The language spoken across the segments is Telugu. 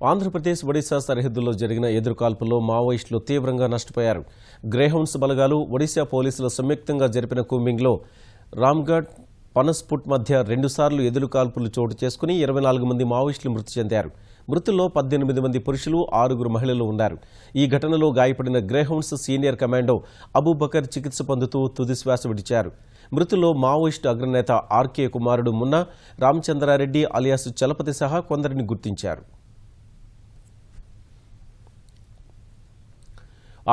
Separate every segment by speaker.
Speaker 1: ఆంధ్రప్రదేశ్ ఒడిశా సరిహద్దుల్లో జరిగిన ఎదురుకాల్పుల్లో మావోయిస్టులు తీవ్రంగా నష్టపోయారు. గ్రేహౌండ్స్ బలగాలు ఒడిశా పోలీసులు సంయుక్తంగా జరిపిన కూంబింగ్లో రామ్గఢ్ పనస్పుట్ మధ్య 2 సార్లు ఎదురుకాల్పులు చోటు చేసుకుని 24 మంది మావోయిస్టులు మృతి చెందారు. మృతుల్లో 18 మంది పురుషులు, 6 మహిళలు ఉన్నారు. ఈ ఘటనలో గాయపడిన గ్రేహౌండ్స్ సీనియర్ కమాండో అబూబకర్ చికిత్స పొందుతూ తుదిశ్వాస విడిచారు. మృతుల్లో మావోయిస్టు అగ్రనేత ఆర్కే కుమారుడు మున్నా రామచంద్రారెడ్డి అలియాస్ చలపతి సహా కొందరిని గుర్తించారు.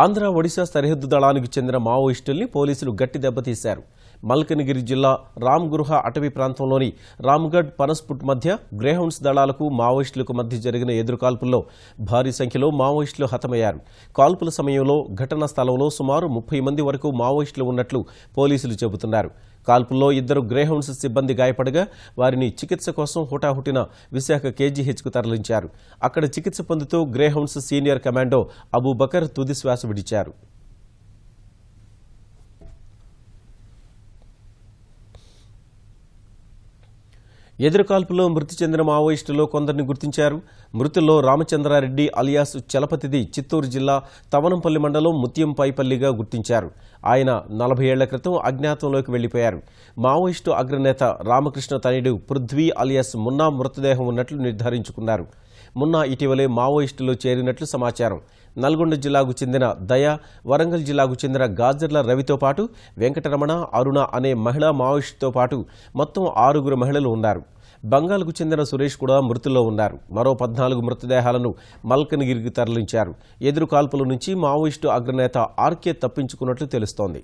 Speaker 1: ఆంధ్ర ఒడిశా సరిహద్దు దళానికి చెందిన మావోయిస్టుల్ని పోలీసులు గట్టి దెబ్బతీశారు. మల్కనగిరి జిల్లా రామ్గృహ అటవీ ప్రాంతంలోని రామ్గఢ్ పనస్పుట్ మధ్య గ్రేహౌండ్స్ దళాలకు మావోయిస్టులకు మధ్య జరిగిన ఎదురుకాల్పుల్లో భారీ సంఖ్యలో మావోయిస్టులు హతమయ్యారు. కాల్పుల సమయంలో ఘటనా స్థలంలో సుమారు 30 మంది వరకు మావోయిస్టులు ఉన్నట్లు పోలీసులు చెబుతున్నారు. కాల్పుల్లో 2 గ్రేహౌండ్స్ సిబ్బంది గాయపడగా వారిని చికిత్స కోసం హుటాహుటిన విశాఖ కేజీహెచ్కు తరలించారు. అక్కడ చికిత్స పొందుతూ గ్రేహౌండ్స్ సీనియర్ కమాండో అబూబకర్ తుది శ్వాస విడిచారు. ఎదురుకాల్పులో మృతి చెందిన మావోయిస్టులో కొందరిని గుర్తించారు. మృతుల్లో రామచంద్రారెడ్డి అలియాస్ చలపతిది చిత్తూరు జిల్లా తవనంపల్లి మండలం ముత్యంపైపల్లిగా గుర్తించారు. ఆయన 40 ఏళ్ల క్రితం అజ్ఞాతంలోకి వెళ్లిపోయారు. మావోయిస్టు అగ్రనేత రామకృష్ణ తనయుడు పృథ్వీ అలియాస్ మున్నా మృతదేహం ఉన్నట్లు నిర్ధారించుకున్నారు. మున్నా ఇటీవలే మావోయిస్టులో చేరినట్లు సమాచారం. నల్గొండ జిల్లాకు చెందిన దయ, వరంగల్ జిల్లాకు చెందిన గాజర్ల రవితో పాటు వెంకటరమణ, అరుణ అనే మహిళా మావోయిస్టుతో పాటు మొత్తం 6 మహిళలు ఉన్నారు. బంగాల్కు చెందిన సురేష్ కూడా మృతుల్లో ఉన్నారు. మరో 14 మృతదేహాలను మల్కనగిరికి తరలించారు. ఎదురు కాల్పుల నుంచి మావోయిస్టు అగ్రనేత ఆర్కే తప్పించుకున్నట్లు తెలుస్తోంది.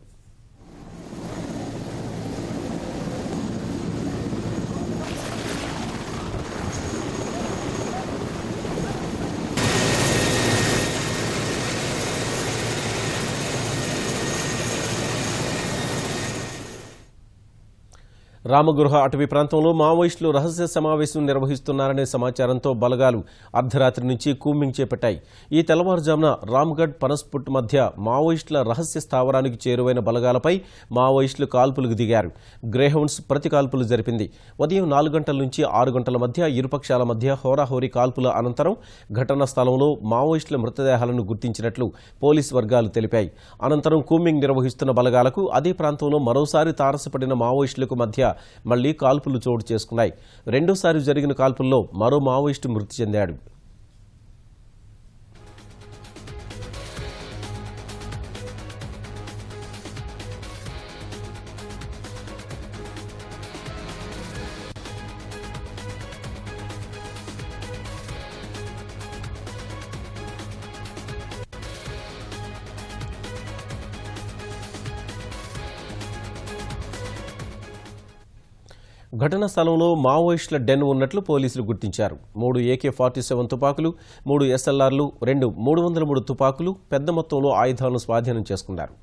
Speaker 1: రామగృహ అటవీ ప్రాంతంలో మావోయిస్టులు రహస్య సమావేశం నిర్వహిస్తున్నారనే సమాచారంతో బలగాలు అర్ధరాత్రి నుంచి కూంబింగ్ చేపట్టాయి. ఈ తెల్లవారుజామున రామ్గఢ్ పనస్పుట్ మధ్య మావోయిస్టుల రహస్య స్థావరానికి చేరువైన బలగాలపై మావోయిస్టులు కాల్పులకు దిగారు. గ్రేహౌండ్స్ ప్రతి కాల్పులు జరిపింది. ఉదయం 4 గంటల నుంచి 6 గంటల మధ్య ఇరుపక్షాల మధ్య హోరాహోరీ కాల్పుల అనంతరం ఘటనా స్థలంలో మావోయిస్టుల మృతదేహాలను గుర్తించినట్లు పోలీసు వర్గాలు తెలిపాయి. అనంతరం కూంబింగ్ నిర్వహిస్తున్న బలగాలకు అదే ప్రాంతంలో మరోసారి తారసపడిన మావోయిస్టులకు మధ్య మళ్లీ కాల్పులు చోటు చేసుకున్నాయి. రెండోసారి జరిగిన కాల్పుల్లో మరో మావోయిస్టు మృతి చెందాడు. ఘటనా స్థలంలో మావోయిస్టుల డెన్ ఉన్నట్లు పోలీసులు గుర్తించారు. 3 AK-47 తుపాకులు, 3 SLRలు, 2 303 తుపాకులు, పెద్ద మొత్తంలో ఆయుధాలను స్వాధీనం చేసుకున్నారు.